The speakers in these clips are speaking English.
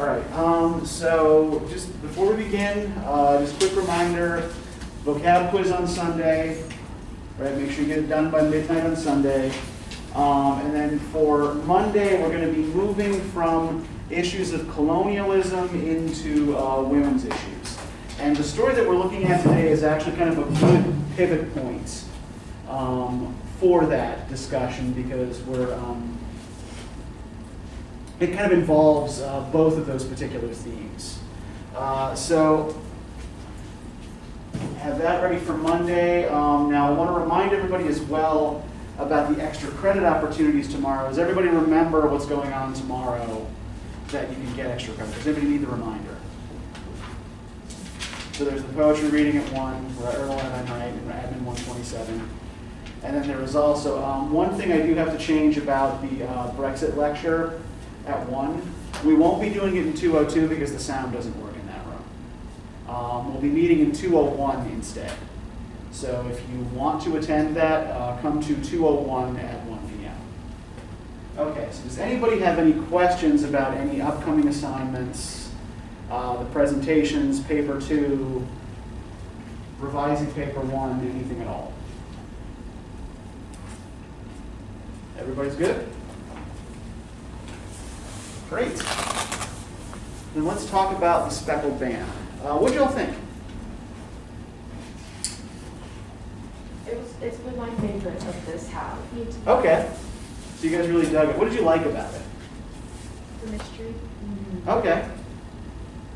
right, so just before we begin, just a quick reminder, vocab quiz on Sunday, right? Make sure you get it done by midnight on Sunday. And then for Monday, we're going to be moving from issues of colonialism into women's issues. And the story that we're looking at today is actually kind of a good pivot point for that discussion, because it kind of involves both of those particular themes. So have that ready for Monday. Now I want to remind everybody as well about the extra credit opportunities tomorrow. Does everybody remember what's going on tomorrow that you can get extra credit? Does anybody need the reminder? So there's the poetry reading at 1, Earl and I, and Admin 127. And then there is also one thing I do have to change about the Brexit lecture at 1. We won't be doing it in 202 because the sound doesn't work in that room. We'll be meeting in 201 instead. So if you want to attend that, come to 201 at 1 p.m. Okay, so does anybody have any questions about any upcoming assignments, the presentations, paper 2, revising paper 1, anything at all? Everybody's good? Great. Then let's talk about the Speckled Band. What did y'all think? It's been my favorite of this half. Okay. So you guys really dug it. What did you like about it? The mystery. Mm-hmm. Okay.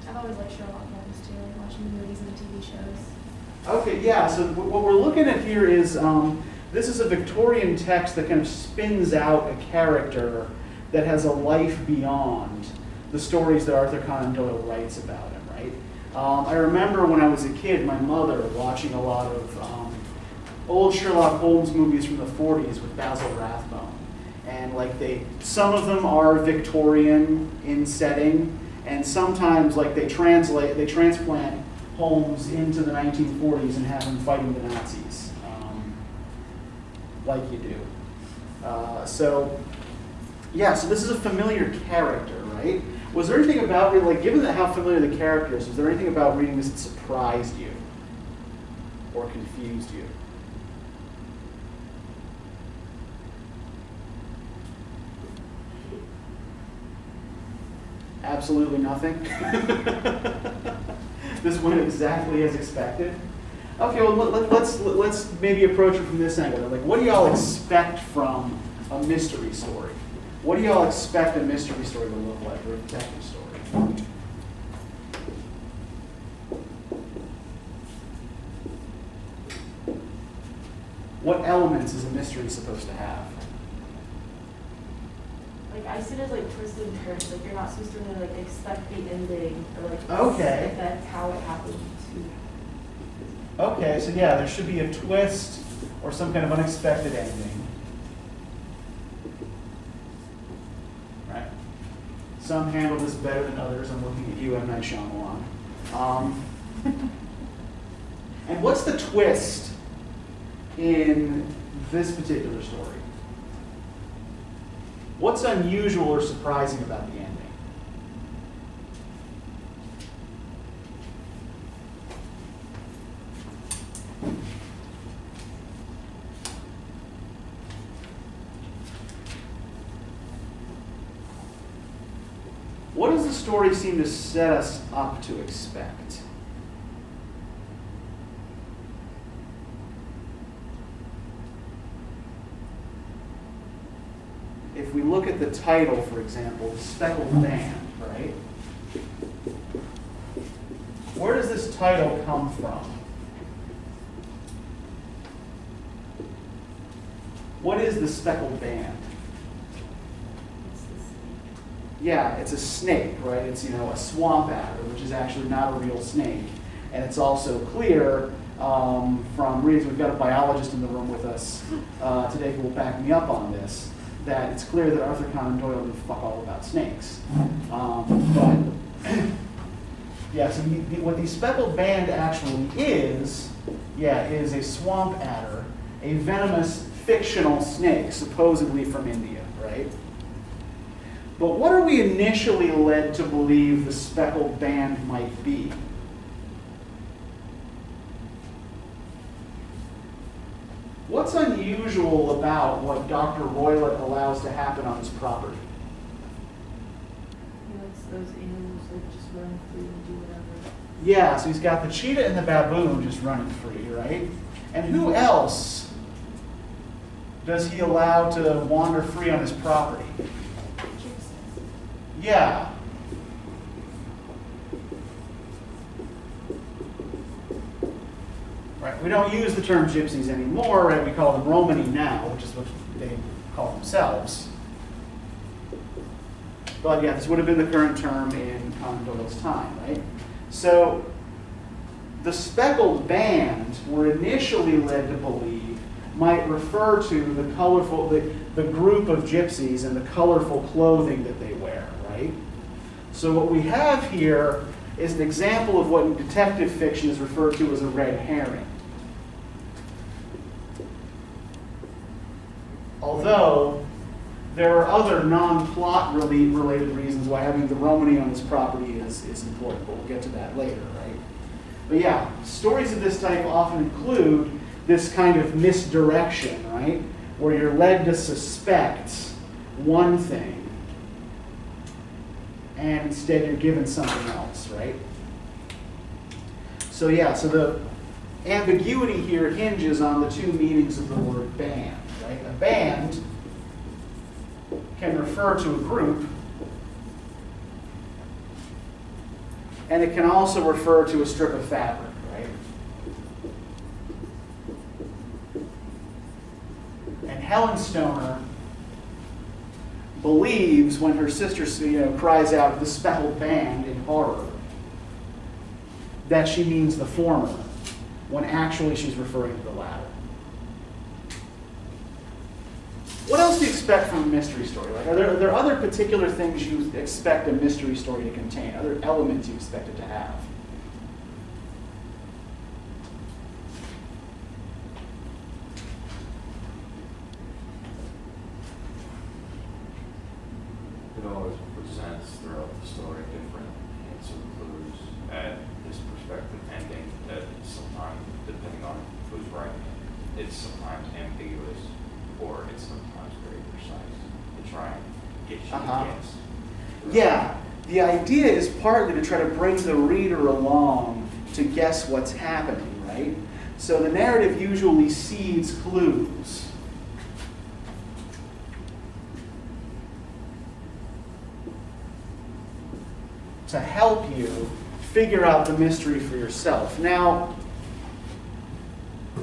I've always liked Sherlock Holmes too, like watching the movies and the TV shows. Okay, yeah. So what we're looking at here is this is a Victorian text that kind of spins out a character that has a life beyond the stories that Arthur Conan Doyle writes about him, right? I remember when I was a kid, my mother watching a lot of old Sherlock Holmes movies from the 40s with Basil Rathbone. And like some of them are Victorian in setting, and sometimes like they transplant Holmes into the 1940s and have him fighting the Nazis, like you do. So this is a familiar character, right? Was there anything about, like, given that how familiar the character is, was there anything about reading this that surprised you or confused you? Absolutely nothing. This went exactly as expected. Okay, well let's maybe approach it from this angle. Like, what do y'all expect from a mystery story? What do y'all expect a mystery story to look like, or a detective story? What elements is a mystery supposed to have? Like, I see it as like twists and turns. Like, you're not supposed to really like expect the ending or like Okay. That's how it happened. Okay, so yeah, there should be a twist or some kind of unexpected ending. Right. Some handle this better than others. I'm looking at you, M. Night Shyamalan. And what's the twist in this particular story? What's unusual or surprising about the ending? What does the story seem to set us up to expect? If we look at the title, for example, Speckled Band, right? Where does this title come from? What is the Speckled Band? Yeah, it's a snake, right? It's, a swamp adder, which is actually not a real snake. And it's also clear from readings, we've got a biologist in the room with us today who will back me up on this, that it's clear that Arthur Conan Doyle knew fuck all about snakes. Yeah, so what the Speckled Band actually is a swamp adder, a venomous fictional snake, supposedly from India, right? But what are we initially led to believe the Speckled Band might be? What's unusual about what Dr. Royalette allows to happen on his property? He lets those animals like just run free and do whatever. Yeah, so he's got the cheetah and the baboon just running free, right? And who else does he allow to wander free on his property? Yeah. Right, we don't use the term gypsies anymore, right? We call them Romani now, which is what they call themselves. But yeah, this would have been the current term in Conan Doyle's time, right? So the Speckled Band were initially led to believe might refer to the colorful, the group of gypsies and the colorful clothing that they wear, right? So what we have here is an example of what in detective fiction is referred to as a red herring. Although there are other non-plot related reasons why having the Romani on this property is important, but we'll get to that later, right? But yeah, stories of this type often include this kind of misdirection, right? Where you're led to suspect one thing, and instead you're given something else, right? So yeah, so the ambiguity here hinges on the two meanings of the word band, right? A band can refer to a group, and it can also refer to a strip of fabric, right? And Helen Stoner believes when her sister, cries out the Speckled Band in horror, that she means the former, when actually she's referring to the latter. What else do you expect from a mystery story? Like, are there other particular things you expect a mystery story to contain? Other elements you expect it to have? It always presents throughout the story different hints or clues at this perspective ending that sometimes, depending on who's writing it, it's sometimes ambiguous or it's sometimes very precise to try and get you to guess. Yeah, the idea is partly to try to bring the reader along to guess what's happening, right? So the narrative usually seeds clues. To help you figure out the mystery for yourself. Now,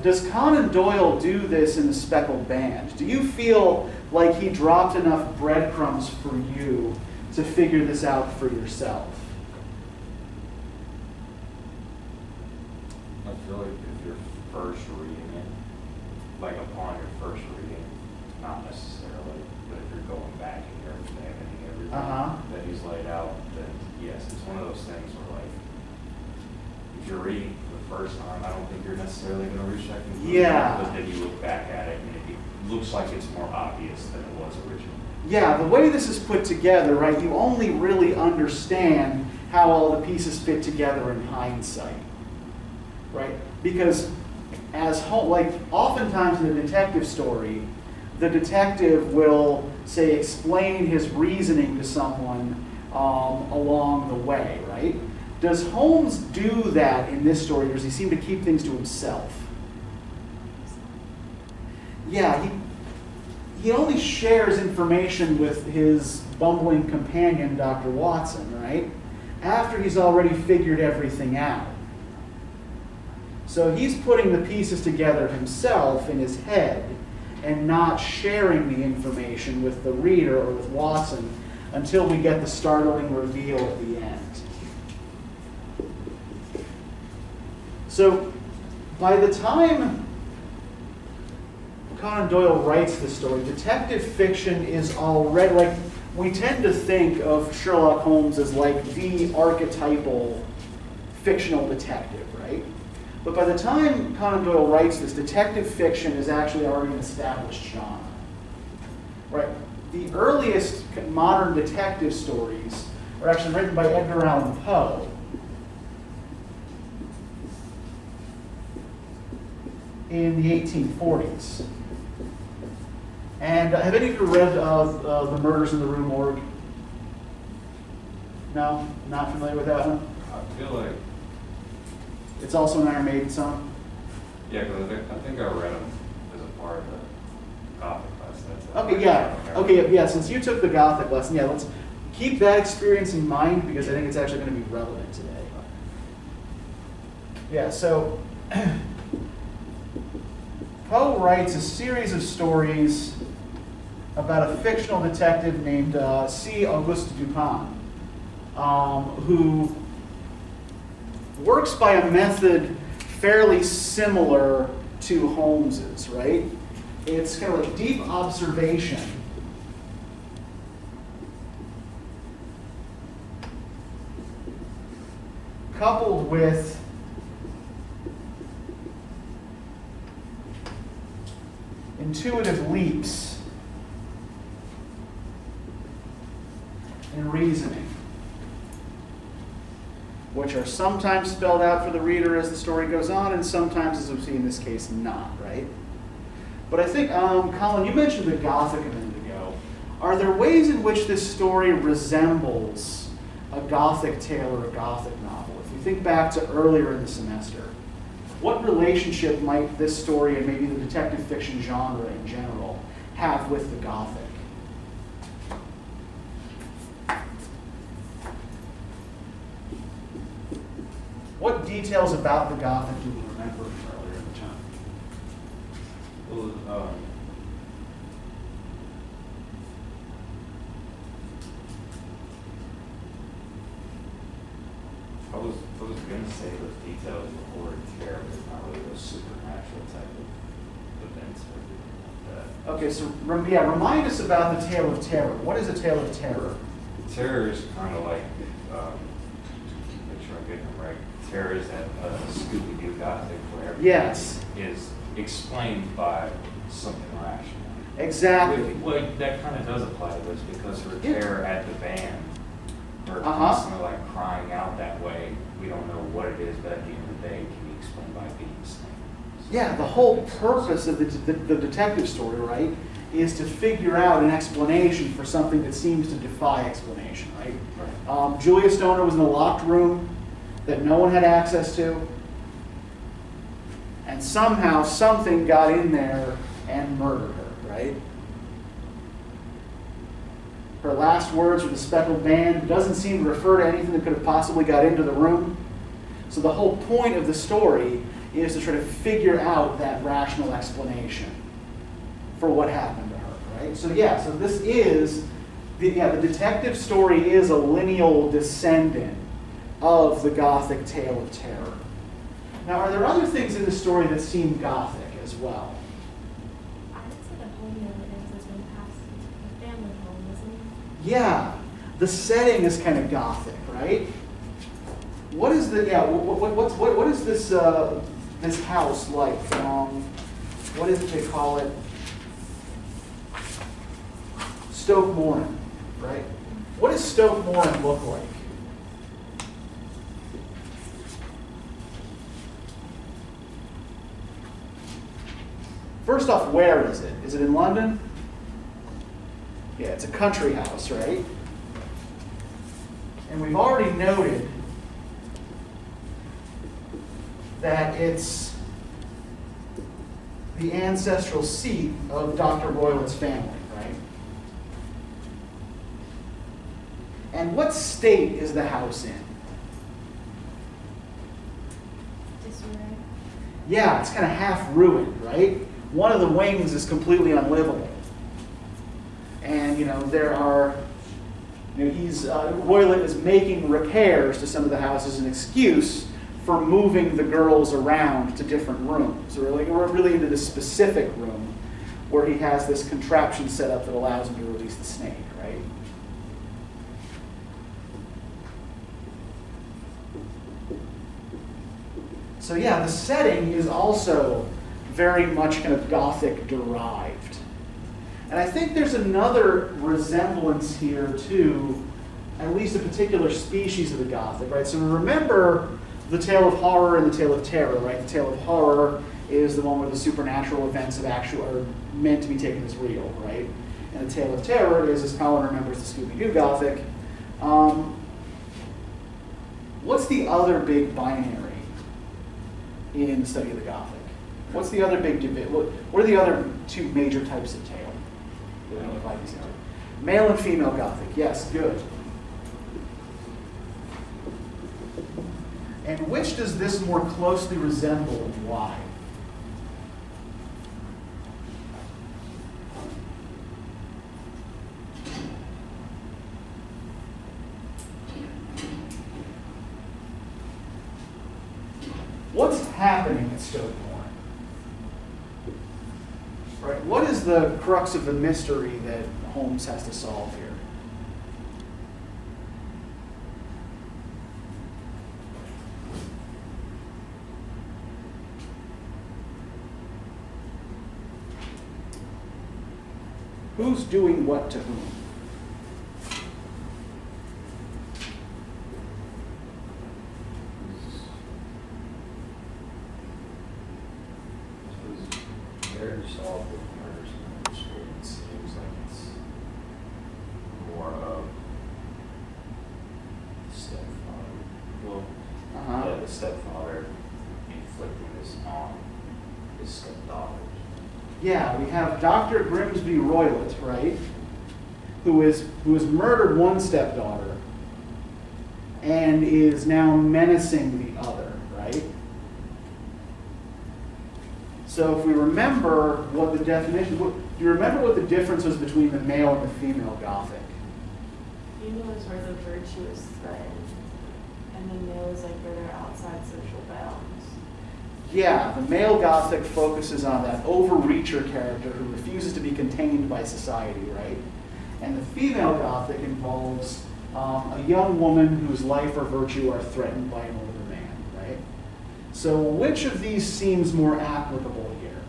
does Conan Doyle do this in the Speckled Band? Do you feel like he dropped enough breadcrumbs for you to figure this out for yourself? I feel like if you're first reading it, like upon your first reading, not necessarily, but if you're going back and you're examining everything that he's laid out, then yes, it's one of those things where, like, if you're reading for the first time, I don't think you're necessarily going to reach that conclusion. Yeah. But then you look back at it and it looks like it's more obvious than it was originally. Yeah, the way this is put together, right, you only really understand how all the pieces fit together in hindsight, right? Because oftentimes in a detective story, the detective will, say, explain his reasoning to someone along the way, right? Does Holmes do that in this story, or does he seem to keep things to himself? Yeah, he only shares information with his bumbling companion, Dr. Watson, right? After he's already figured everything out. So he's putting the pieces together himself in his head and not sharing the information with the reader or with Watson until we get the startling reveal at the end. So by the time Conan Doyle writes this story, detective fiction is already, like, we tend to think of Sherlock Holmes as like the archetypal fictional detective, right? But by the time Conan Doyle writes this, detective fiction is actually already an established genre, right? the earliest modern detective stories are actually written by Edgar Allan Poe. In the 1840s. And have any of you read The Murders in the Rue Morgue? No? Not familiar with that one? I feel like, It's also an Iron Maiden song? yeah, because I think I read them as a part of the Gothic class. Okay, yeah. Okay, yeah, since you took the Gothic lesson, yeah, let's keep that experience in mind because I think it's actually going to be relevant today. Yeah, so Poe writes a series of stories about a fictional detective named C. Auguste Dupin, who works by a method fairly similar to Holmes's, right? It's kind of like deep observation coupled with intuitive leaps in reasoning, which are sometimes spelled out for the reader as the story goes on, and sometimes, as we see in this case, not, right? But I think, Colin, you mentioned the Gothic a minute ago. Are there ways in which this story resembles a Gothic tale or a Gothic novel? If you think back to earlier in the semester, what relationship might this story and maybe the detective fiction genre in general have with the Gothic? What details about the Gothic do you remember from earlier in the time? Well, I was going to say those details of horror and terror, but it's not really those supernatural type of events or anything like that. Okay, so remind us about the tale of terror. What is a tale of terror? Terror is kind of like, make sure I'm getting it right. Terror is that Scooby-Doo Gothic where everything Yes. is explained by something rational. Exactly. Well, that kind of does apply to this because her Yeah. terror at the band, her Uh-huh. constantly like crying out that way. We don't know what it is, but at the end of the day, it can be explained by being snake. Yeah, the whole purpose of the detective story, right, is to figure out an explanation for something that seems to defy explanation, right? Right. Julia Stoner was in a locked room that no one had access to, and somehow something got in there and murdered her, right? Her last words were the Speckled Band. Doesn't seem to refer to anything that could have possibly got into the room. So the whole point of the story is to try to figure out that rational explanation for what happened to her, right? So yeah, so this is, the detective story is a lineal descendant of the Gothic tale of terror. Now, are there other things in the story that seem Gothic as well? I would say the home that has been passed into the family home, isn't it? Yeah, the setting is kind of Gothic, right? What is the what is this this house like? What is it they call it? Stoke Moran, right? What does Stoke Moran look like? First off, where is it? Is it in London? Yeah, it's a country house, right? And we've already noted that it's the ancestral seat of Dr. Roylette's family, right? And what state is the house in? Disarray. Yeah, it's kind of half ruined, right? One of the wings is completely unlivable. And, there are, Roylette is making repairs to some of the houses as an excuse for moving the girls around to different rooms. So we're really into this specific room where he has this contraption set up that allows him to release the snake, right? So yeah, the setting is also very much kind of Gothic derived. And I think there's another resemblance here to at least a particular species of the Gothic, right? So remember the tale of horror and the tale of terror, right? The tale of horror is the one where the supernatural events are meant to be taken as real, right? And the tale of terror is, as Colin remembers, the Scooby-Doo Gothic. What's the other big binary in the study of the Gothic? What's the other big division? What are the other two major types of tale? Male and female Gothic. Yes, good. And which does this more closely resemble and why? What's happening at Stoke Moor? Right? What is the crux of the mystery that Holmes has to solve here? Who's doing what to whom? Very solved with murders and mystery. It seems like it's more of the stepfather. Well, yeah, the stepfather inflicting this on his stepdaughter. Yeah, we have Dr. Grimsby Royalette, right? Who has murdered one stepdaughter and is now menacing the other, right? So if we remember what the definition, do you remember what the difference was between the male and the female Gothic? Female is where the virtue is threatened, and the male is like where they're outside social bounds. Yeah, the male Gothic focuses on that overreacher character who refuses to be contained by society, right? And the female Gothic involves a young woman whose life or virtue are threatened by an older man, right? So which of these seems more applicable here?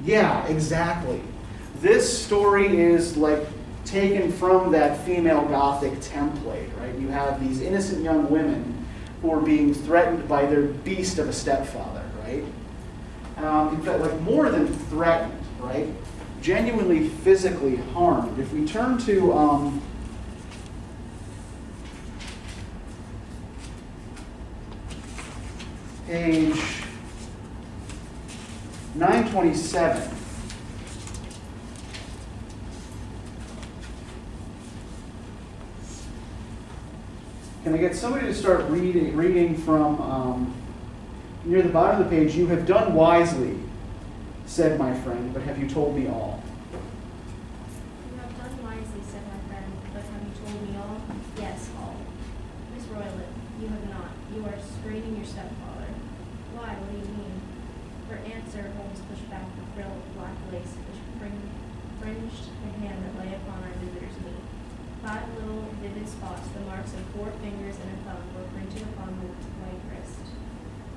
Yeah, exactly. This story is like taken from that female Gothic template, right? You have these innocent young women who are being threatened by their beast of a stepfather, right? In fact, like more than threatened, right? Genuinely physically harmed. If we turn to page 927. Can I get somebody to start reading from near the bottom of the page? You have done wisely, said my friend, but have you told me all? You have done wisely, said my friend, but have you told me all? Yes, all. Miss Royalette, you have not. You are screening your stepfather. Why? What do you mean? For answer, Holmes pushed back the frill of black lace which fringed the hand that lay upon our visitor's knee. 5 little vivid spots, the marks of 4 fingers and a thumb, were printed upon the white wrist.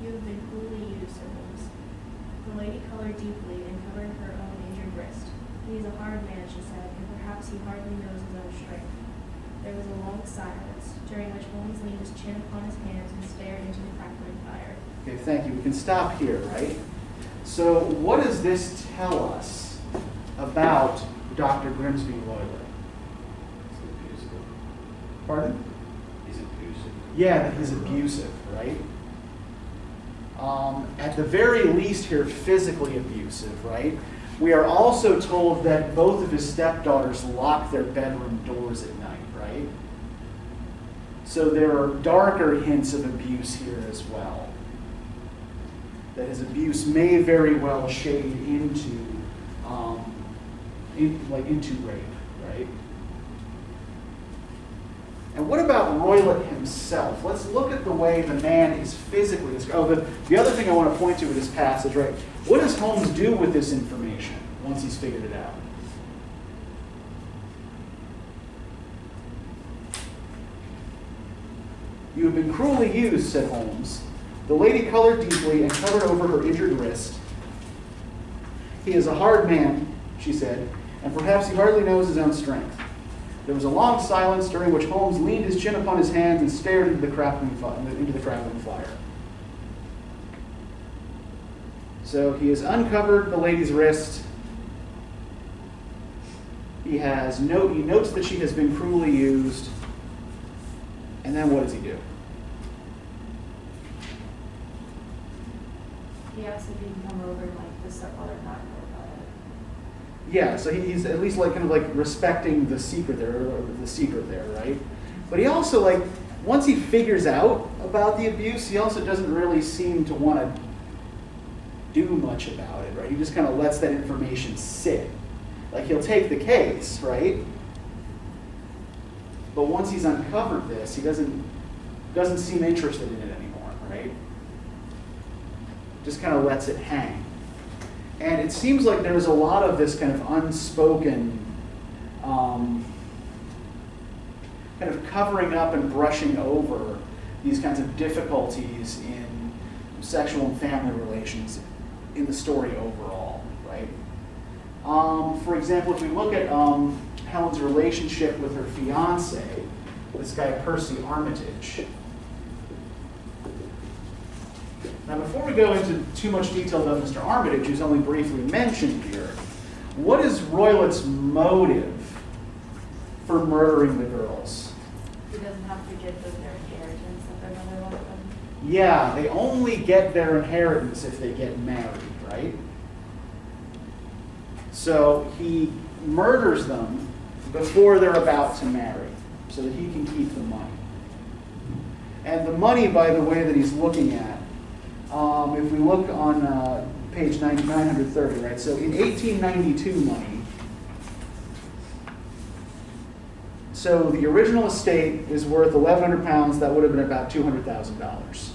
You have been cruelly used, said Holmes. The lady colored deeply and covered her own injured wrist. He is a hard man, she said, and perhaps he hardly knows his own strength. There was a long silence, during which Holmes leaned his chin upon his hands and stared into the crackling fire. Okay, thank you. We can stop here, right? So what does this tell us about Dr. Grimsby Royalette? Pardon? He's abusive. Yeah, that he's abusive, right? At the very least here, physically abusive, right? We are also told that both of his stepdaughters lock their bedroom doors at night, right? So there are darker hints of abuse here as well. That his abuse may very well shade into, into rape, right? And what about Royalette himself? Let's look at the way the man is physically described. The other thing I want to point to in this passage, right? What does Holmes do with this information once he's figured it out? You have been cruelly used, said Holmes. The lady colored deeply and covered over her injured wrist. He is a hard man, she said, and perhaps he hardly knows his own strength. There was a long silence during which Holmes leaned his chin upon his hands and stared into the crackling fire. So he has uncovered the lady's wrist. He notes that she has been cruelly used. And then what does he do? He asked if he can come over and like the stepfather not know about it. Yeah, so he's at least like kind of like respecting the secret there, right? But he also like, once he figures out about the abuse, he also doesn't really seem to want to do much about it, right? He just kind of lets that information sit. Like he'll take the case, right? But once he's uncovered this, he doesn't seem interested in it anymore, right? Just kind of lets it hang. And it seems like there's a lot of this kind of unspoken kind of covering up and brushing over these kinds of difficulties in sexual and family relations in the story overall, right? For example, if we look at Helen's relationship with her fiance, this guy Percy Armitage. Now, before we go into too much detail about Mr. Armitage, who's only briefly mentioned here, what is Roylette's motive for murdering the girls? He doesn't have to give them their inheritance that their mother left them. Yeah, they only get their inheritance if they get married, right? So he murders them before they're about to marry, so that he can keep the money. And the money, by the way, that he's looking at, if we look on page 930, right? So in 1892 money, so the original estate is worth 1,100 pounds. That would have been about $200,000.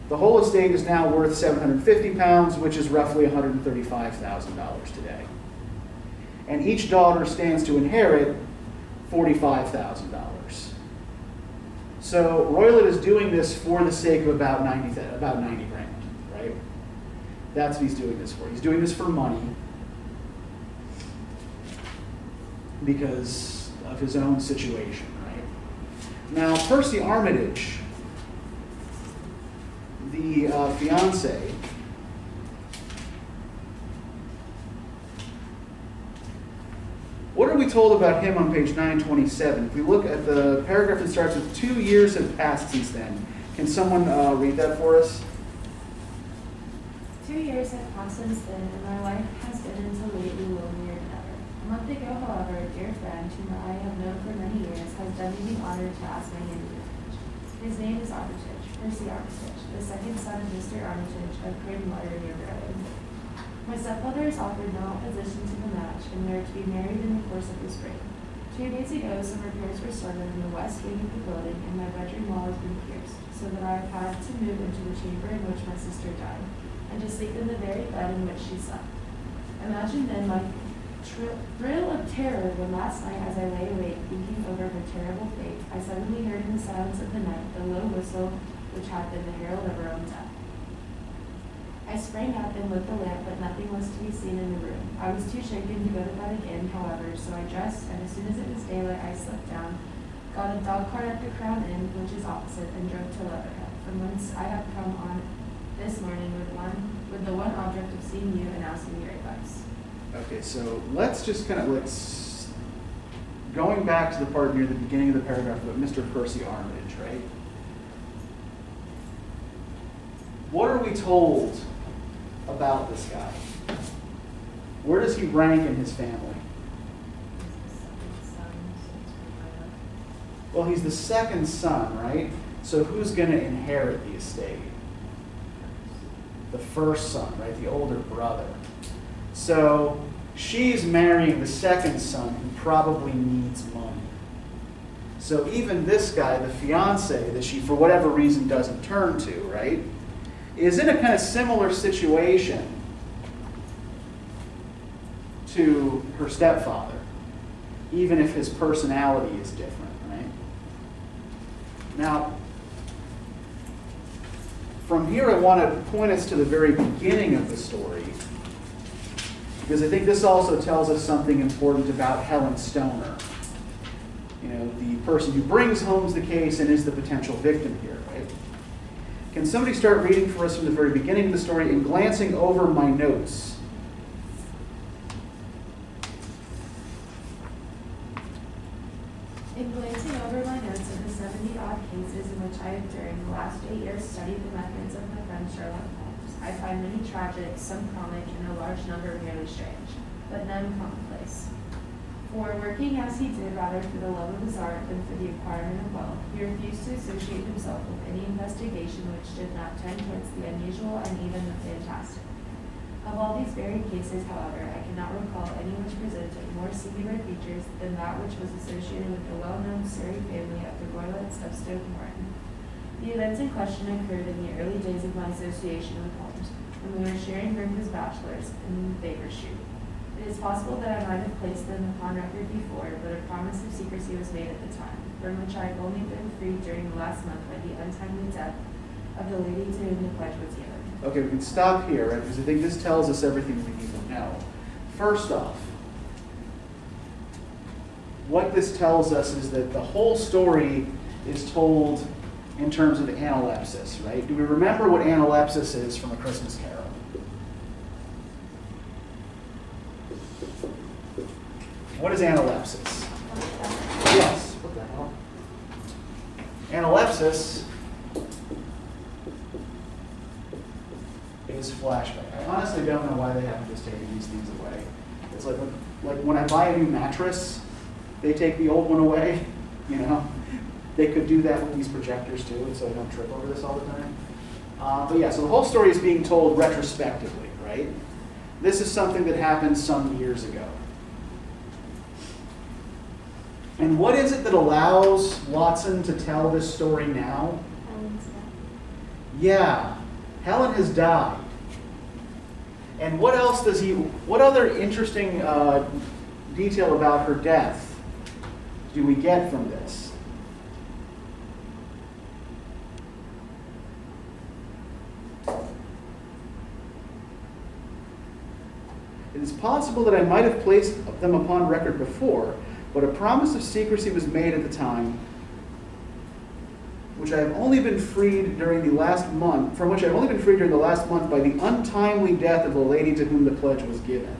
The whole estate is now worth 750 pounds, which is roughly $135,000 today. And each daughter stands to inherit $45,000. So Roylett is doing this for the sake of about 90 grand, right? That's what he's doing this for. He's doing this for money because of his own situation, right? Now, Percy Armitage, the fiance, what are we told about him on page 927? If we look at the paragraph that starts with 2 years have passed since then, can someone read that for us? 2 years have passed since then, and my life has been until lately lonelier than ever. A month ago, however, a dear friend, whom I have known for many years, has done me the honor to ask my hand in marriage. His name is Armitage, Percy Armitage, the second son of Mr. Armitage of Craigmire near Berlin. My stepfather has offered no opposition to the match, and we are to be married in the course of the spring. 2 days ago, some repairs were started in the west wing of the building, and my bedroom wall has been pierced, so that I have had to move into the chamber in which my sister died, and to sleep in the very bed in which she slept. Imagine then my thrill of terror when last night, as I lay awake thinking over her terrible fate, I suddenly heard in the silence of the night the low whistle which had been the herald of her own death. I sprang up and lit the lamp, but nothing was to be seen in the room. I was too shaken to go to bed again, however, so I dressed, and as soon as it was daylight, I slipped down, got a dog cart at the Crown Inn, which is opposite, and drove to Leatherhead, from whence I have come on this morning with the one object of seeing you and asking your advice. Okay, so let's just kind of, going back to the part near the beginning of the paragraph about Mr. Percy Armitage, right? What are we told about this guy? Where does he rank in his family? Well, he's the second son, right? So who's going to inherit the estate? The first son, right? The older brother. So she's marrying the second son who probably needs money. So even this guy, the fiance that she, for whatever reason, doesn't turn to, right, is in a kind of similar situation to her stepfather, even if his personality is different, right? Now, from here I want to point us to the very beginning of the story, because I think this also tells us something important about Helen Stoner. You know, the person who brings Holmes the case and is the potential victim here, right? Can somebody start reading for us from the very beginning of the story and glancing over my notes? In glancing over my notes of the 70-odd cases in which I have during the last 8 years studied the methods of my friend Sherlock Holmes, I find many tragic, some comic, and a large number merely strange, but none commonplace. For working as he did rather for the love of his art than for the acquirement of wealth, he refused to associate himself with any investigation which did not tend towards the unusual and even the fantastic. Of all these varied cases, however, I cannot recall any which presented more singular features than that which was associated with the well-known Surrey family of the Royalettes of Stoke Moran. The events in question occurred in the early days of my association with Holmes, when we were sharing rooms as bachelors in Baker Street. It is possible that I might have placed them upon record before, but a promise of secrecy was made at the time, from which I have only been freed during the last month by the untimely death of the lady to whom the pledge was given. Okay, we can stop here, right? Because I think this tells us everything we need to know. First off, what this tells us is that the whole story is told in terms of analepsis, right? Do we remember what analepsis is from A Christmas Carol? What is analepsis? Yes. What the hell? Analepsis is flashback. I honestly don't know why they haven't just taken these things away. It's like when I buy a new mattress, they take the old one away. You know, they could do that with these projectors too, so I don't trip over this all the time. But yeah, so the whole story is being told retrospectively, right? This is something that happened some years ago. And what is it that allows Watson to tell this story now? Helen's death. Yeah, Helen has died. And what else does what other interesting detail about her death do we get from this? It is possible that I might have placed them upon record before, but a promise of secrecy was made at the time, which I have only been freed during the last month, from which I have only been freed during the last month by the untimely death of the lady to whom the pledge was given.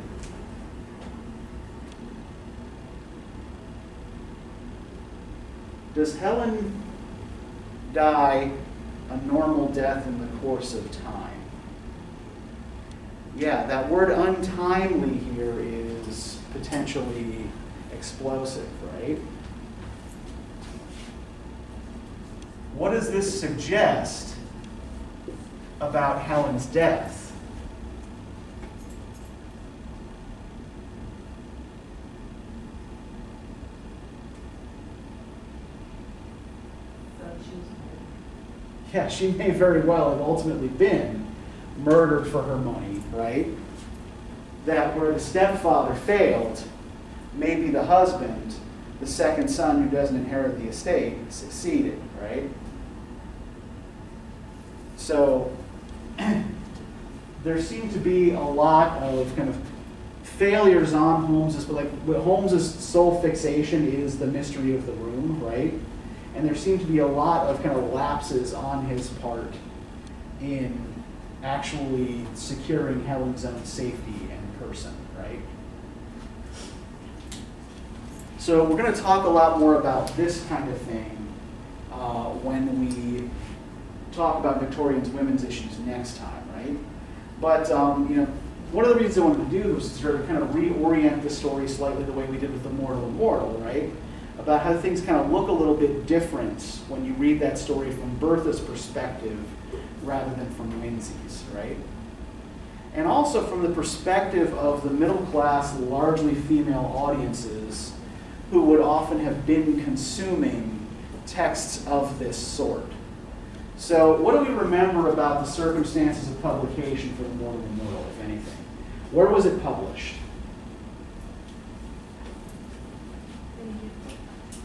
Does Helen die a normal death in the course of time? Yeah, that word untimely here is potentially explosive, right? What does this suggest about Helen's death? Yeah, she may very well have ultimately been murdered for her money, right? That where the stepfather failed, maybe the husband, the second son who doesn't inherit the estate, succeeded, right? So there seem to be a lot of kind of failures on Holmes's, but like Holmes's sole fixation is the mystery of the room, right? And there seem to be a lot of kind of lapses on his part in actually securing Helen's own safety and person, right? So we're going to talk a lot more about this kind of thing when we talk about Victorians' women's issues next time, right? But one of the reasons I wanted to do was to sort of kind of reorient the story slightly the way we did with The Mortal Immortal, right? About how things kind of look a little bit different when you read that story from Bertha's perspective rather than from Lindsay's, right? And also from the perspective of the middle class, largely female audiences who would often have been consuming texts of this sort. So what do we remember about the circumstances of publication for The Mortal Immortal, if anything? Where was it published?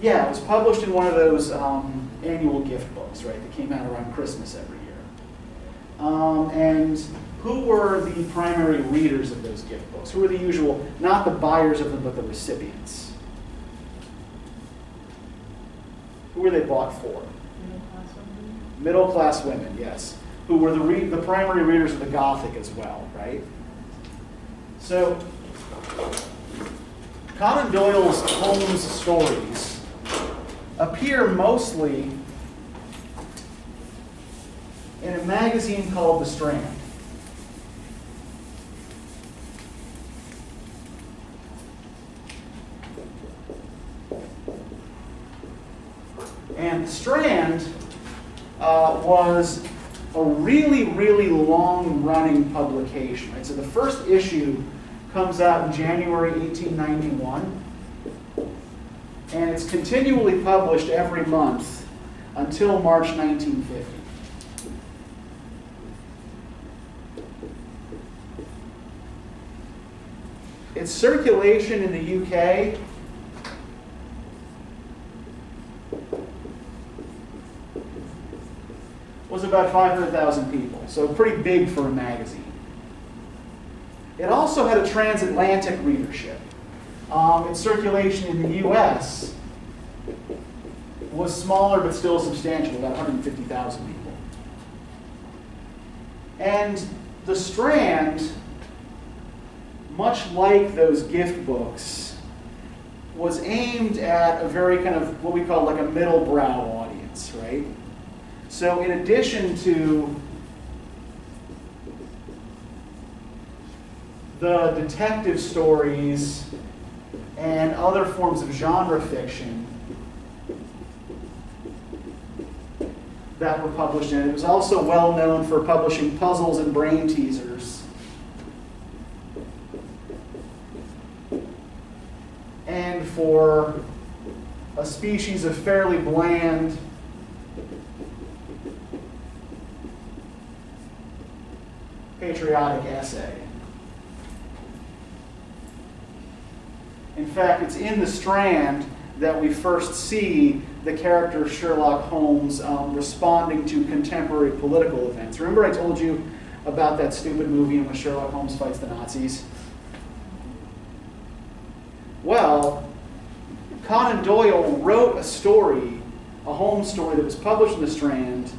Yeah, it was published in one of those annual gift books, right, that came out around Christmas every year. And who were the primary readers of those gift books? Who were the usual, not the buyers of them, but the recipients? Who were they bought for? Middle class women, yes. Who were the primary readers of the Gothic as well, right? So, Conan Doyle's Holmes stories appear mostly in a magazine called The Strand. And The Strand was a really, really long-running publication. Right? So the first issue comes out in January 1891, and it's continually published every month until March 1950. Its circulation in the UK was about 500,000 people, so pretty big for a magazine. It also had a transatlantic readership. Its circulation in the US was smaller but still substantial, about 150,000 people. And The Strand, much like those gift books, was aimed at a very kind of what we call like a middle brow audience, right? So in addition to the detective stories and other forms of genre fiction that were published in it, it was also well known for publishing puzzles and brain teasers. And for a species of fairly bland patriotic essay. In fact, it's in The Strand that we first see the character Sherlock Holmes responding to contemporary political events. Remember I told you about that stupid movie in which Sherlock Holmes fights the Nazis? Well, Conan Doyle wrote a story, a Holmes story that was published in The Strand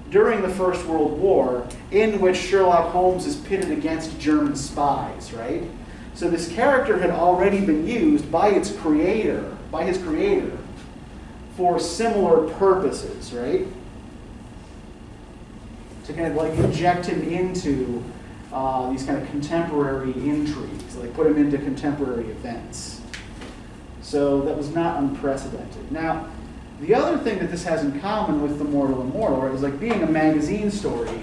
during the First World War, in which Sherlock Holmes is pitted against German spies, right? So this character had already been used by his creator, for similar purposes, right? To kind of like inject him into these kind of contemporary intrigues, like put him into contemporary events. So that was not unprecedented. Now, the other thing that this has in common with The Mortal Immortal, right, is like being a magazine story,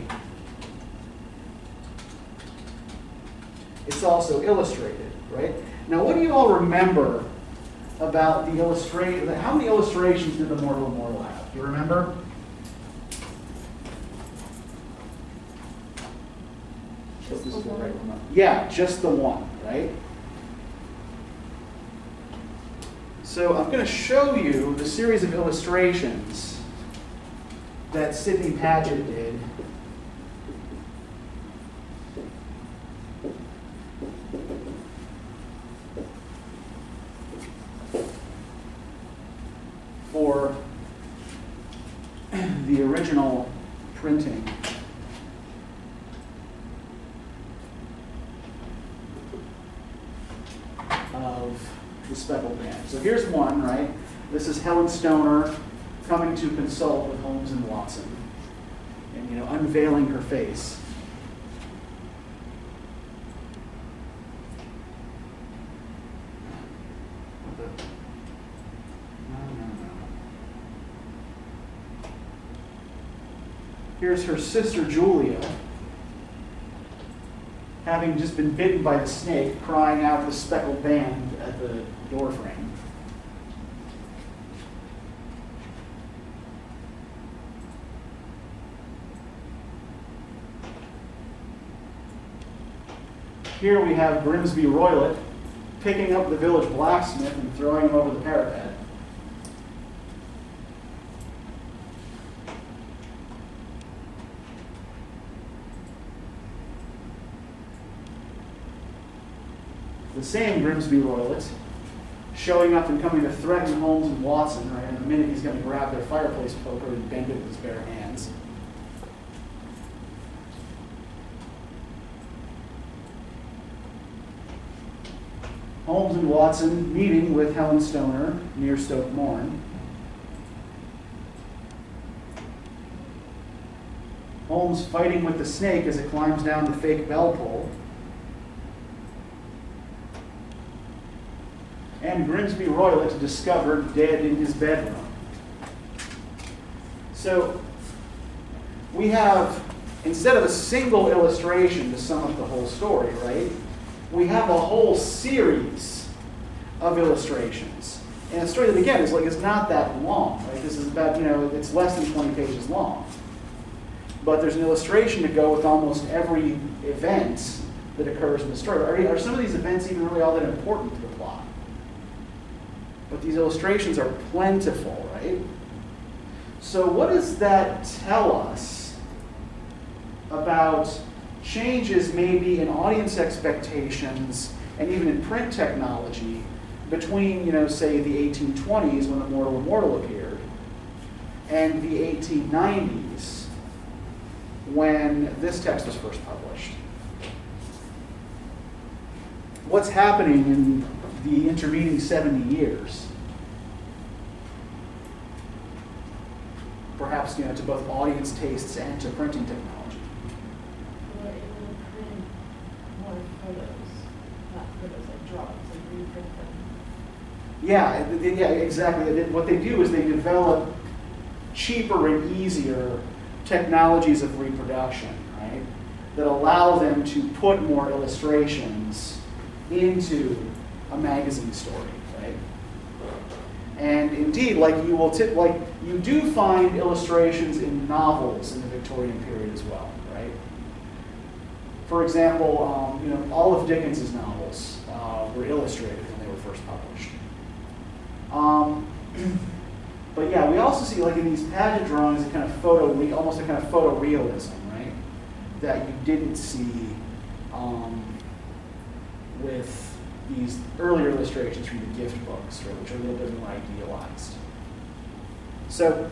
it's also illustrated, right? Now, what do you all remember about the illustration? How many illustrations did The Mortal Immortal have? Do you remember? Just the one. Yeah, just the one, right? So I'm going to show you the series of illustrations that Sidney Paget did for the original printing of the Speckled Band. So here's one, right? This is Helen Stoner coming to consult with Holmes and Watson, and unveiling her face. Here's her sister Julia, having just been bitten by the snake, crying out the Speckled Band at the door frame. Here we have Brimsby Royalette picking up the village blacksmith and throwing him over the parapet. the same Grimsby Royalette, showing up and coming to threaten Holmes and Watson, right? In a minute he's going to grab their fireplace poker and bend it with his bare hands. Holmes and Watson meeting with Helen Stoner near Stoke Moor. Holmes fighting with the snake as it climbs down the fake bell pull. And Brimsby Royalette discovered dead in his bedroom. So we have, instead of a single illustration to sum up the whole story, right? We have a whole series of illustrations. And a story that, again, is not that long, right? This is about, it's less than 20 pages long. But there's an illustration to go with almost every event that occurs in the story. Are some of these events even really all that important to the plot? But these illustrations are plentiful, right? So what does that tell us about changes maybe in audience expectations and even in print technology between, say the 1820s when The Mortal Immortal appeared and the 1890s when this text was first published? What's happening in the intervening 70 years? Perhaps, to both audience tastes and to printing technology. Well, it will print more photos, not photos like drawings, and reprint them. Yeah, exactly. What they do is they develop cheaper and easier technologies of reproduction, right? That allow them to put more illustrations into a magazine story, right? And indeed, you do find illustrations in novels in the Victorian period as well, right? For example, all of Dickens's novels were illustrated when they were first published. But yeah, we also see in these pageant drawings a kind of almost a kind of photorealism, right? That you didn't see with these earlier illustrations from the gift books, right, which are a little bit more idealized. So,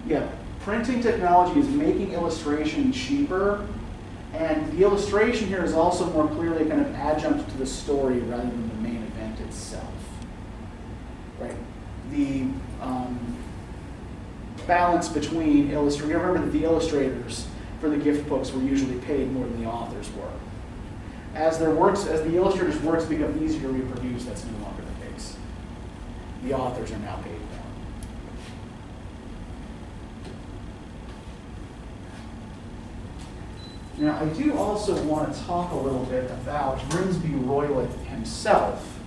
yeah, printing technology is making illustration cheaper, and the illustration here is also more clearly a kind of adjunct to the story rather than the main event itself. Right? The balance between illustrators. Remember that the illustrators for the gift books were usually paid more than the authors were. As the illustrators' works become easier to reproduce, that's no longer the case. The authors are now paid more. Now, I do also want to talk a little bit about Brimsby Royalette himself,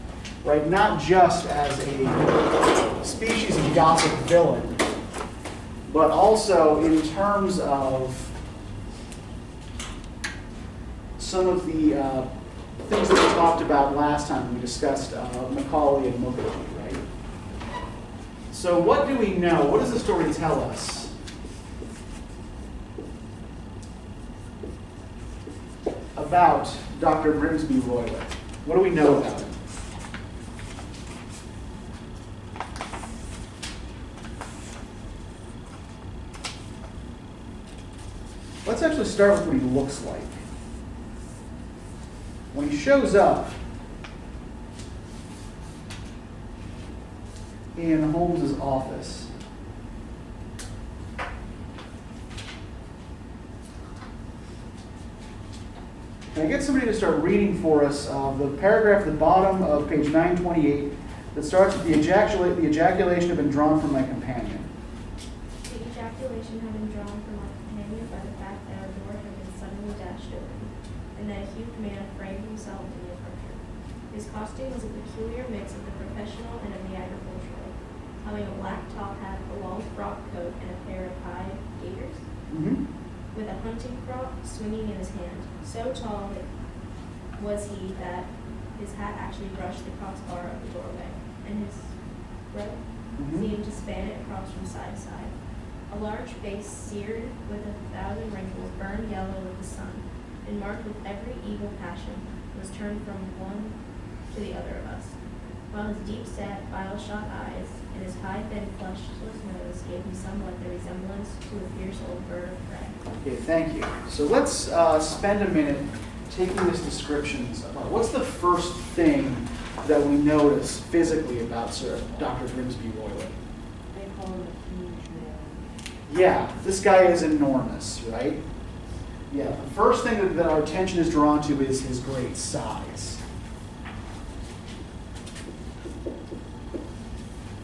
right? Not just as a species of Gothic villain, but also in terms of some of the things that we talked about last time when we discussed Macaulay and Mukherjee, right? So what do we know? What does the story tell us about Dr. Brimsby Royalette? What do we know about him? Let's actually start with what he looks like. When he shows up in Holmes's office, can I get somebody to start reading for us the paragraph at the bottom of page 928 that starts with the ejaculation had been drawn from my companion. The ejaculation had been drawn from my companion by the fact that our door had been suddenly dashed open, and that a huge man framed himself in the aperture. His costume was a peculiar mix of the professional and of the agricultural, having a black top hat, a long frock coat, and a pair of high gaiters, with a hunting crop swinging in his hand. So tall was he that his hat actually brushed the crossbar of the doorway, and his robe seemed to span it across from side to side. A large face, seared with 1,000 wrinkles, burned yellow with the sun. and marked with every evil passion, was turned from one to the other of us, while his deep-set, bile-shot eyes and his high, thin, fleshless nose gave him somewhat the resemblance to a fierce old bird of prey. Okay, thank you. So let's spend a minute taking this descriptions about what's the first thing that we notice physically about Sir Dr. Grimsby Royalette. They call him a huge man. Yeah, this guy is enormous, right? Yeah, the first thing that our attention is drawn to is his great size.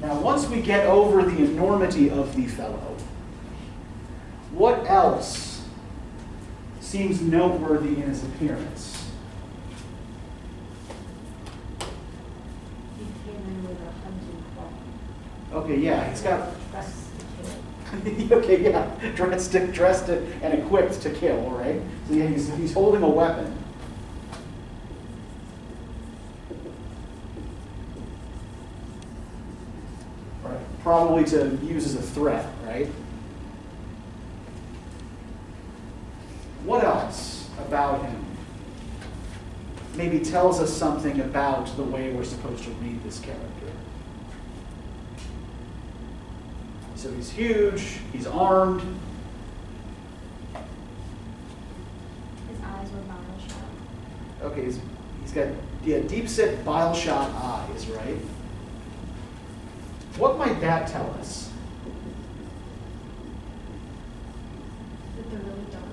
Now, once we get over the enormity of the fellow, what else seems noteworthy in his appearance? He came in with a hunting claw. Okay, yeah, he's got. Dressed to kill. Okay, yeah, dressed and equipped to kill, right? So yeah, he's holding a weapon. Right, probably to use as a threat, right? What else about him maybe tells us something about the way we're supposed to read this character? So he's huge, he's armed. His eyes were bile-shot. Okay, he's got deep-set bile-shot eyes, right? What might that tell us? That they're really dark.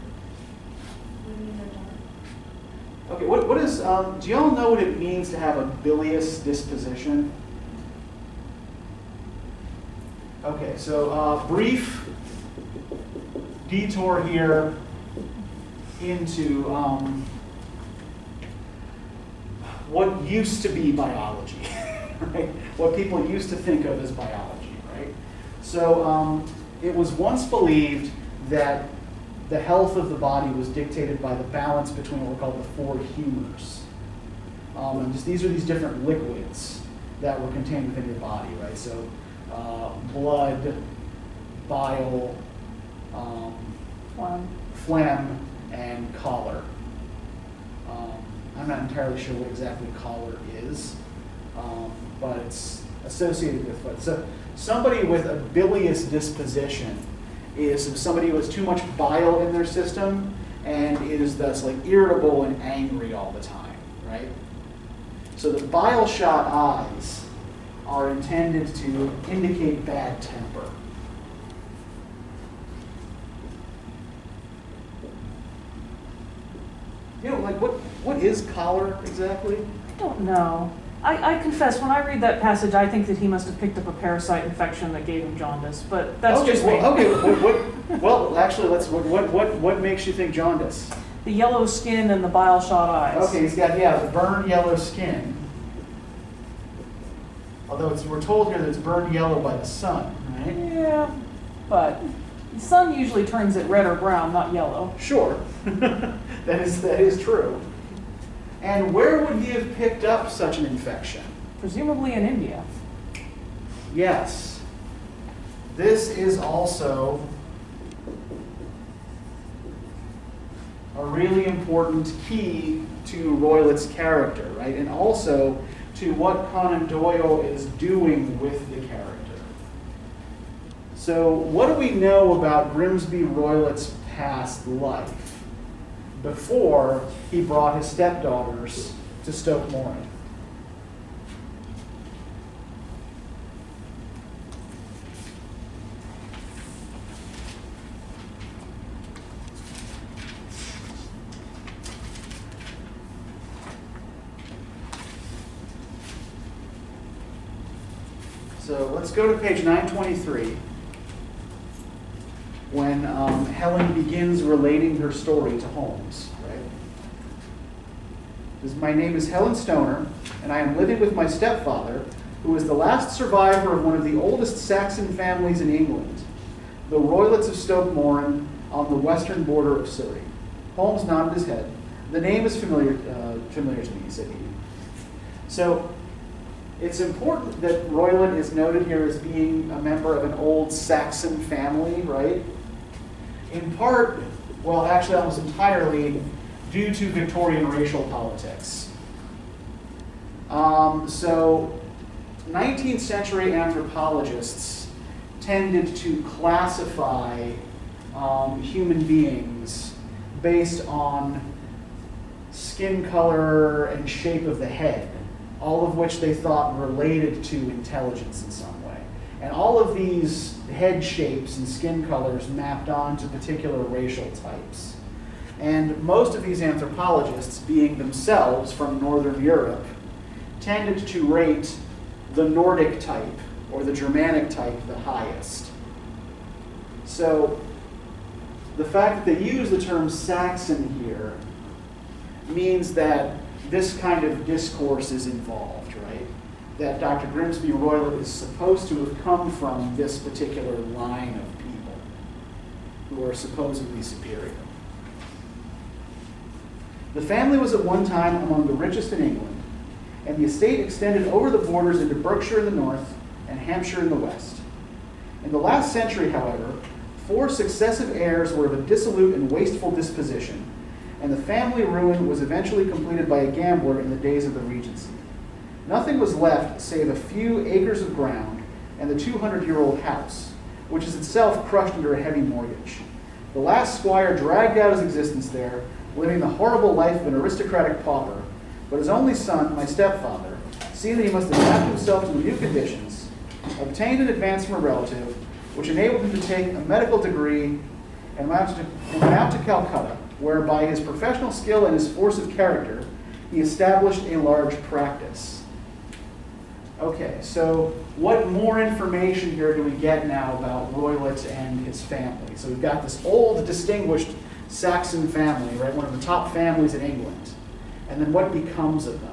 What do you mean they're dark? Okay, what is, do y'all know what it means to have a bilious disposition? Okay, so brief detour here into what used to be biology, right? What people used to think of as biology, right? So it was once believed that the health of the body was dictated by the balance between what were called the four humors. And these are these different liquids that were contained within your body, right? So blood, bile, phlegm, and choler. I'm not entirely sure what exactly choler is, but it's associated with what. So somebody with a bilious disposition is somebody who has too much bile in their system and is thus like irritable and angry all the time, right? So the bile shot eyes are intended to indicate bad temper. You know, like what is choler exactly? I don't know. I confess, when I read that passage, I think that he must have picked up a parasite infection that gave him jaundice, but that's Okay, just me. well, okay, well, actually, what makes you think jaundice? The yellow skin and the bile-shot eyes. Okay, he's got, the burned yellow skin. Although we're told here that it's burned yellow by the sun, right? Yeah, but the sun usually turns it red or brown, not yellow. Sure, that is true. And where would he have picked up such an infection? Presumably in India. Yes. This is also a really important key to Roylette's character, right? And also to what Conan Doyle is doing with the character. So what do we know about Brimsby Roylette's past life before he brought his stepdaughters to Stoke Moran? So let's go to page 923, when Helen begins relating her story to Holmes. Right? My name is Helen Stoner, and I am living with my stepfather, who is the last survivor of one of the oldest Saxon families in England, the Royalettes of Stoke Moran, on the western border of Surrey. Holmes nodded his head. The name is familiar to me, said he. So it's important that Royalette is noted here as being a member of an old Saxon family, right? In part, well, actually almost entirely, due to Victorian racial politics. So 19th century anthropologists tended to classify human beings based on skin color and shape of the head, all of which they thought related to intelligence in some way. And all of these head shapes and skin colors mapped onto particular racial types. And most of these anthropologists, being themselves from Northern Europe, tended to rate the Nordic type or the Germanic type the highest. So the fact that they use the term Saxon here means that this kind of discourse is involved, right? That Dr. Grimsby Royalette is supposed to have come from this particular line of people who are supposedly superior. The family was at one time among the richest in England, and the estate extended over the borders into Berkshire in the north and Hampshire in the west. In the last century, however, 4 successive heirs were of a dissolute and wasteful disposition, and the family ruin was eventually completed by a gambler in the days of the Regency. Nothing was left save a few acres of ground and the 200-year-old house, which is itself crushed under a heavy mortgage. The last squire dragged out his existence there, living the horrible life of an aristocratic pauper, but his only son, my stepfather, seeing that he must adapt himself to the new conditions, obtained an advance from a relative, which enabled him to take a medical degree and went out to Calcutta, where by his professional skill and his force of character, he established a large practice. Okay, so what more information here do we get now about Roylett and his family? So we've got this old, distinguished Saxon family, right, one of the top families in England. And then what becomes of them?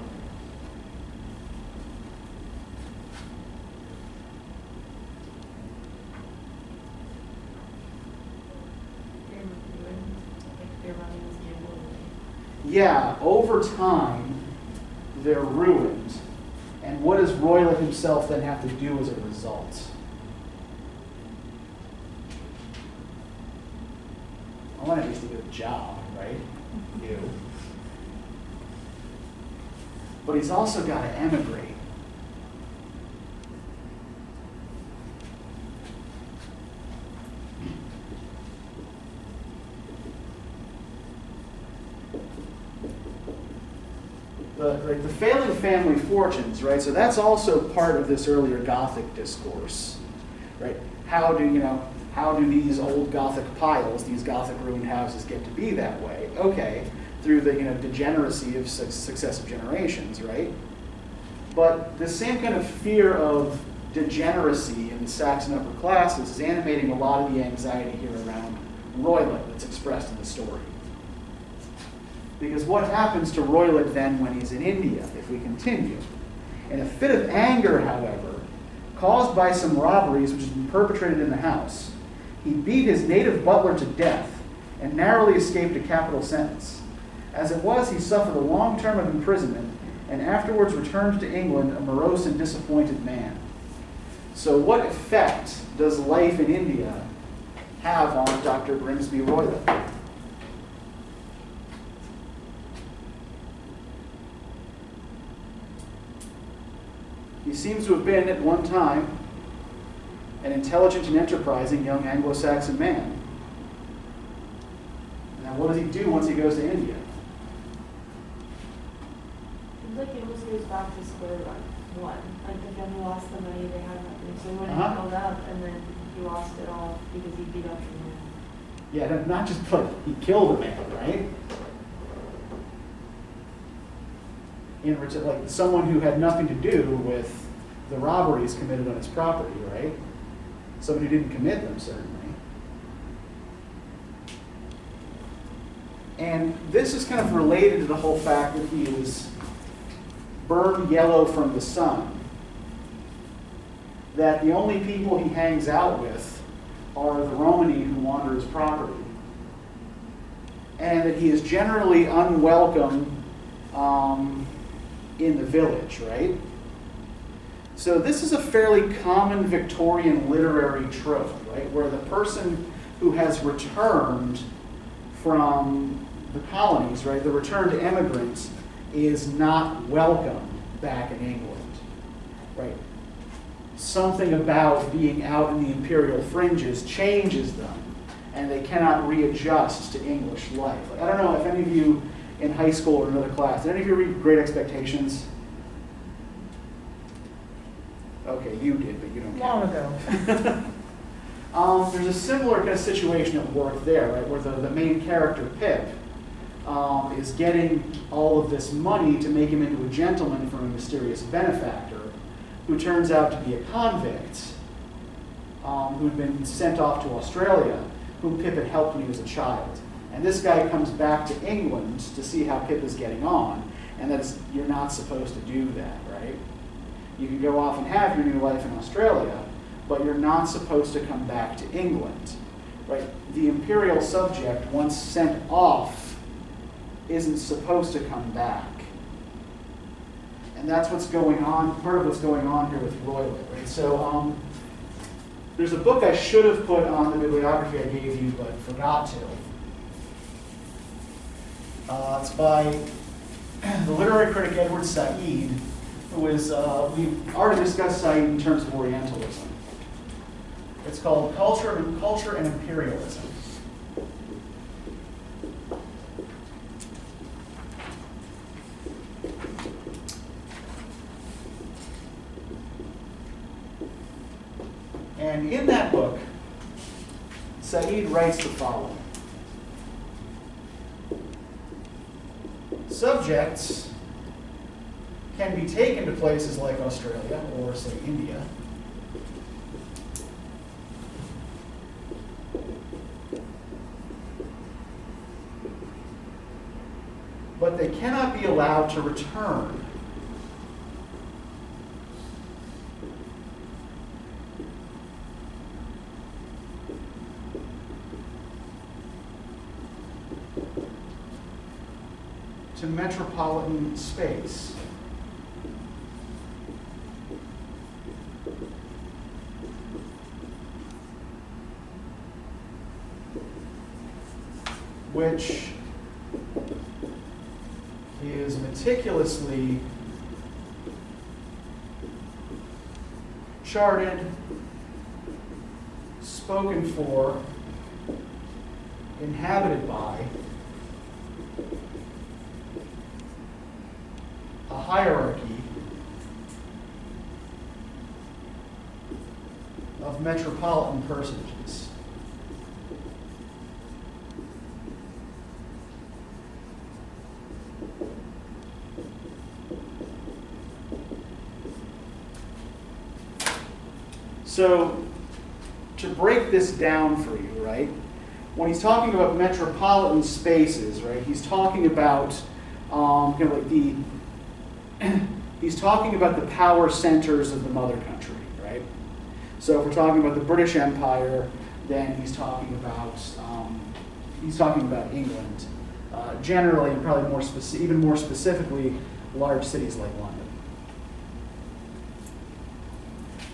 Yeah, over time, they're ruined. And what does Roylett himself then have to do as a result? I want at least a good job, right? You. But he's also got to emigrate. The failing family fortunes, right? So that's also part of this earlier Gothic discourse, right? How do these old Gothic piles, these Gothic ruined houses, get to be that way? Okay, through the degeneracy of successive generations, right? But the same kind of fear of degeneracy in the Saxon upper classes is animating a lot of the anxiety here around Roylett that's expressed in the story. Because what happens to Roylett then when he's in India, if we continue? In a fit of anger, however, caused by some robberies which had been perpetrated in the house, he beat his native butler to death and narrowly escaped a capital sentence. As it was, he suffered a long term of imprisonment and afterwards returned to England a morose and disappointed man. So what effect does life in India have on Dr. Grimsby Royalette? He seems to have been, at one time, an intelligent and enterprising young Anglo-Saxon man. Now, what does he do once he goes to India? Seems like it almost goes back to square one. Like the family lost the money, they had nothing. So when he held up, and then he lost it all because he beat up the man. Yeah, not just he killed a man, right? Like someone who had nothing to do with the robberies committed on his property, right? Someone who didn't commit them, certainly. And this is kind of related to the whole fact that he is burned yellow from the sun. That the only people he hangs out with are the Romani who wander his property. And that he is generally unwelcome in the village, right? So this is a fairly common Victorian literary trope, right? Where the person who has returned from the colonies, right, the returned immigrant is not welcome back in England, right? Something about being out in the imperial fringes changes them, and they cannot readjust to English life. Like, I don't know if any of you in high school or another class, did any of you read Great Expectations? Okay, you did, but you don't count. Long ago. There's a similar kind of situation at work there, right, where the main character, Pip, is getting all of this money to make him into a gentleman from a mysterious benefactor who turns out to be a convict who'd been sent off to Australia, whom Pip had helped when he was a child. And this guy comes back to England to see how Pip is getting on, and you're not supposed to do that, right? You can go off and have your new life in Australia, but you're not supposed to come back to England, right? The imperial subject, once sent off, isn't supposed to come back. And that's what's going on, part of what's going on here with Royalette, right? So there's a book I should have put on the bibliography I gave you, but forgot to. It's by the literary critic Edward Said, who is, we've already discussed Said in terms of Orientalism. It's called Culture and Imperialism. And in that book, Said writes the following. Subjects can be taken to places like Australia or, say, India, but they cannot be allowed to return. To metropolitan space. Which is meticulously charted, spoken for, inhabited by a hierarchy of metropolitan personages. So, to break this down for you, right? When he's talking about metropolitan spaces, right? He's talking about kind of like he's talking about the power centers of the mother country, right? So if we're talking about the British Empire, then he's talking about England. Generally, and probably even more specifically, large cities like London.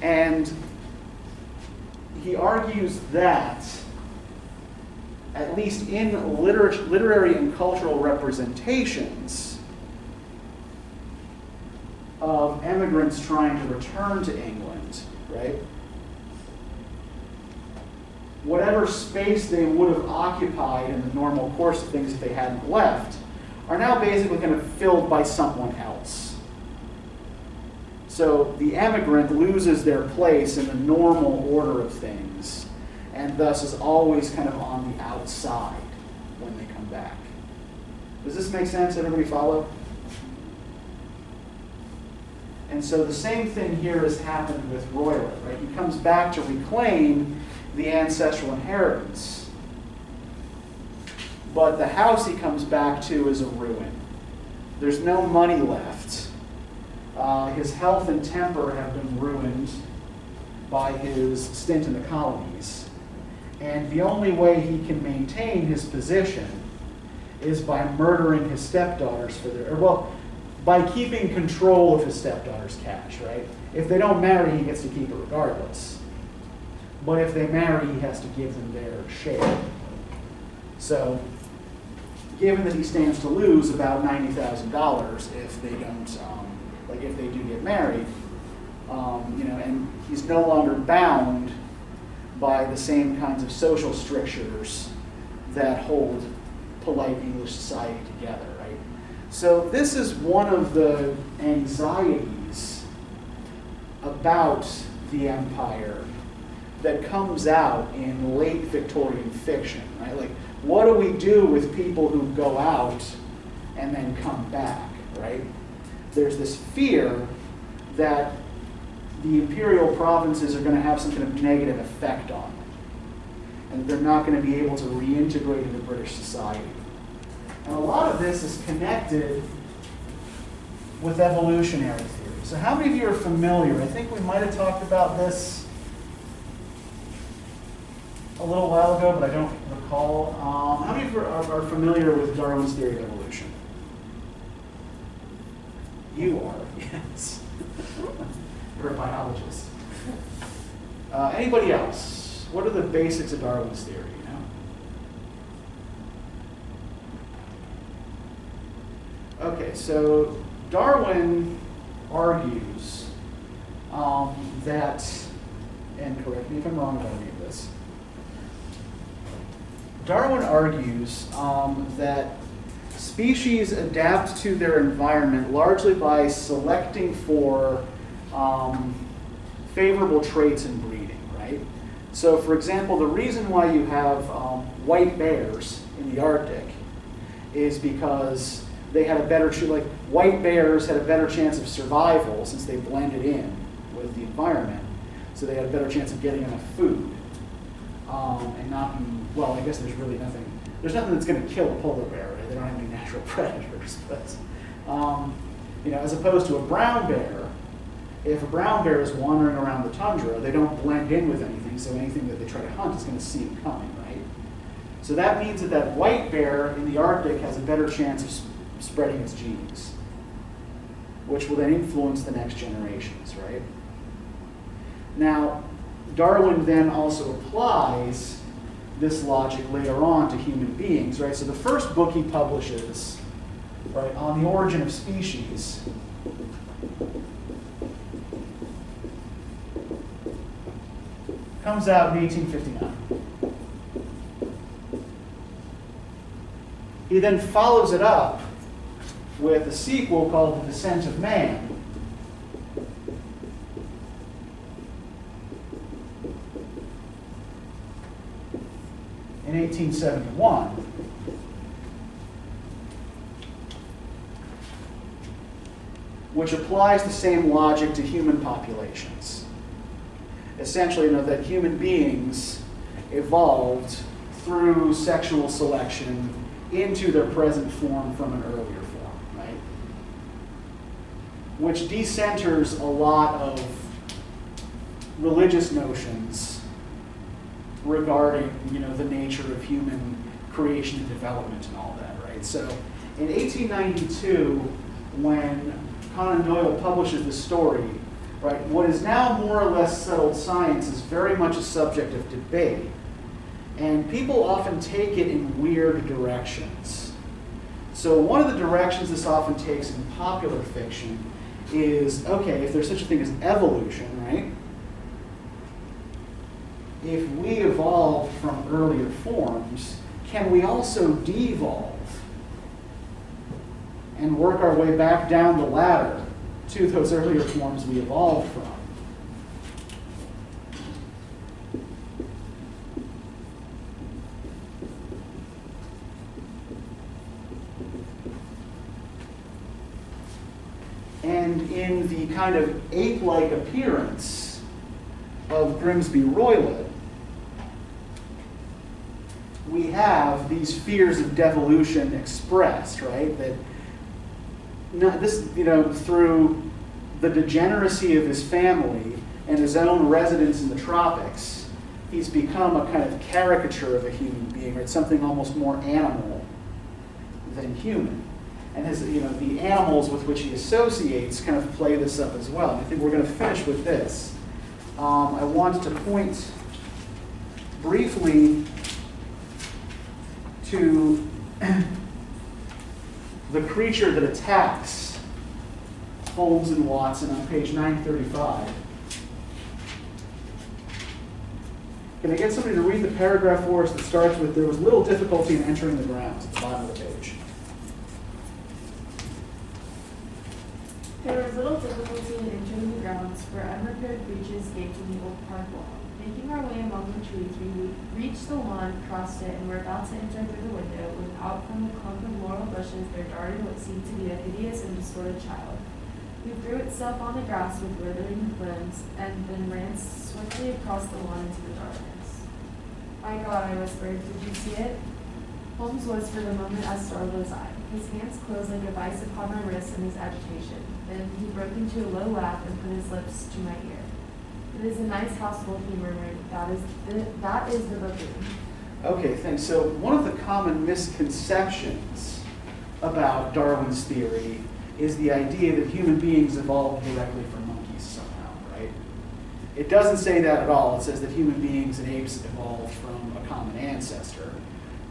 And he argues that, at least in literary and cultural representations of immigrants trying to return to England, right? Whatever space they would have occupied in the normal course of things if they hadn't left, are now basically kind of filled by someone else. So the emigrant loses their place in the normal order of things, and thus is always kind of on the outside when they come back. Does this make sense? Everybody follow? And so the same thing here has happened with Royalette, right? He comes back to reclaim the ancestral inheritance. But the house he comes back to is a ruin. There's no money left. His health and temper have been ruined by his stint in the colonies. And the only way he can maintain his position is by murdering his stepdaughters by keeping control of his stepdaughter's cash, right? If they don't marry, he gets to keep it regardless. But if they marry, he has to give them their share. So given that he stands to lose about $90,000 if they don't, like if they do get married, and he's no longer bound by the same kinds of social strictures that hold polite English society together, right? So this is one of the anxieties about the empire that comes out in late Victorian fiction, right? Like, what do we do with people who go out and then come back, right? There's this fear that the imperial provinces are going to have some kind of negative effect on them, and they're not going to be able to reintegrate into British society. And a lot of this is connected with evolutionary theory. So how many of you are familiar? I think we might have talked about this a little while ago, but I don't recall. How many of you are familiar with Darwin's theory of evolution? You are, yes. You're a biologist. Anybody else? What are the basics of Darwin's theory? Okay, so Darwin argues that, and correct me if I'm wrong about any of this, Darwin argues that species adapt to their environment largely by selecting for favorable traits in breeding, right? So for example, the reason why you have white bears in the Arctic is because they had a better, like white bears had a better chance of survival since they blended in with the environment. So they had a better chance of getting enough food and not being, well, I guess there's nothing that's going to kill a polar bear, right? They don't have any natural predators. But, as opposed to a brown bear, if a brown bear is wandering around the tundra, they don't blend in with anything, so anything that they try to hunt is going to see it coming, right? So that means that white bear in the Arctic has a better chance of spreading its genes, which will then influence the next generations, right? Now, Darwin then also applies this logic later on to human beings, right? So the first book he publishes, right, on the origin of species, comes out in 1859. He then follows it up with a sequel called The Descent of Man, in 1871, which applies the same logic to human populations. Essentially, that human beings evolved through sexual selection into their present form from an earlier form, right? Which decenters a lot of religious notions regarding, the nature of human creation and development and all that, right? So in 1892, when Conan Doyle publishes the story, right, what is now more or less settled science is very much a subject of debate. And people often take it in weird directions. So one of the directions this often takes in popular fiction is, okay, if there's such a thing as evolution, right? If we evolved from earlier forms, can we also devolve and work our way back down the ladder to those earlier forms we evolved from? And in the kind of ape-like appearance of Brimsby Royalette, we have these fears of devolution expressed, right? That through the degeneracy of his family and his own residence in the tropics, he's become a kind of caricature of a human being, right? Something almost more animal than human. And the animals with which he associates kind of play this up as well. And I think we're going to finish with this. I wanted to point briefly to the creature that attacks Holmes and Watson on page 935. Can I get somebody to read the paragraph for us that starts with, "There was little difficulty in entering the grounds," at the bottom of the page? There was little difficulty in entering the grounds, for unrepaired breaches gaped in the old park wall. Making our way among the trees, we reached the lawn, crossed it, and were about to enter through the window, when out from a clump of laurel bushes there darted what seemed to be a hideous and distorted child, who threw itself on the grass with withering limbs, and then ran swiftly across the lawn into the darkness. "My God," I whispered, "did you see it?" Holmes was for the moment as startled as I. His hands closed like a vice upon my wrists in his agitation. Then he broke into a low laugh and put his lips to my ear. "It is a nice household," he murmured. That is the buffoon." Okay, thanks. So one of the common misconceptions about Darwin's theory is the idea that human beings evolved directly from monkeys somehow, right? It doesn't say that at all. It says that human beings and apes evolved from a common ancestor.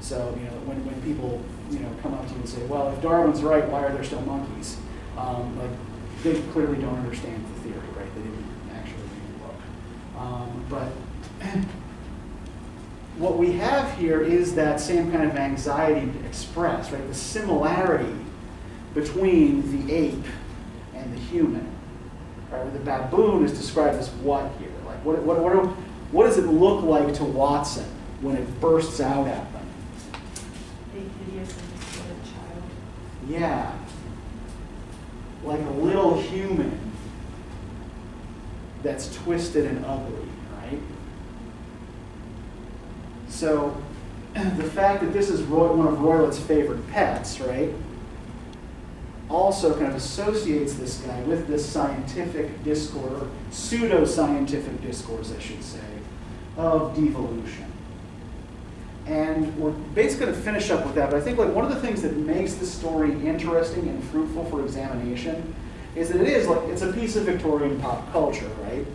So, when people, come up to you and say, well, if Darwin's right, why are there still monkeys? They clearly don't understand the theory, right? They didn't actually read the book. But what we have here is that same kind of anxiety expressed, right? The similarity between the ape and the human. Right? The baboon is described as what here? Like what does it look like to Watson when it bursts out at them? A hideous and distorted child. Yeah. Like a little human that's twisted and ugly, right? So the fact that this is one of Roylette's favorite pets, right, also kind of associates this guy with this scientific discourse, or pseudo-scientific discourse, I should say, of devolution. And we're basically going to finish up with that, but I think one of the things that makes the story interesting and fruitful for examination is that it's a piece of Victorian pop culture, right?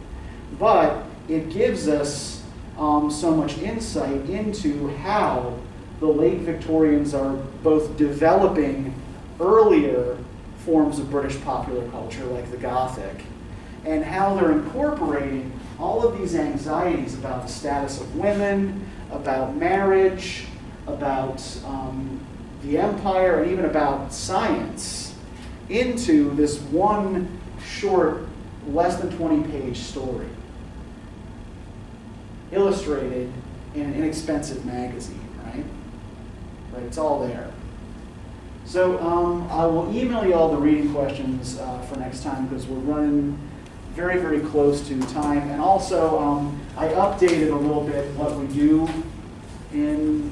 But it gives us so much insight into how the late Victorians are both developing earlier forms of British popular culture, like the Gothic, and how they're incorporating all of these anxieties about the status of women, about marriage, about the empire, and even about science into this one short, less than 20-page story, illustrated in an inexpensive magazine, right? Right, it's all there. So I will email you all the reading questions for next time because we're running very, very close to time. And also, I updated a little bit what we do in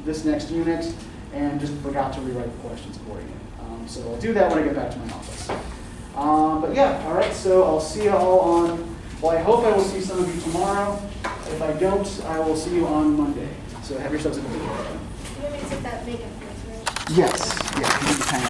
this next unit and just forgot to rewrite the questions for you. So I'll do that when I get back to my office. But yeah, all right, so I'll see you all on, well, I hope I will see some of you tomorrow. If I don't, I will see you on Monday. So have yourselves a good weekend. You want me to take that makeup quiz, right? Yes, yeah.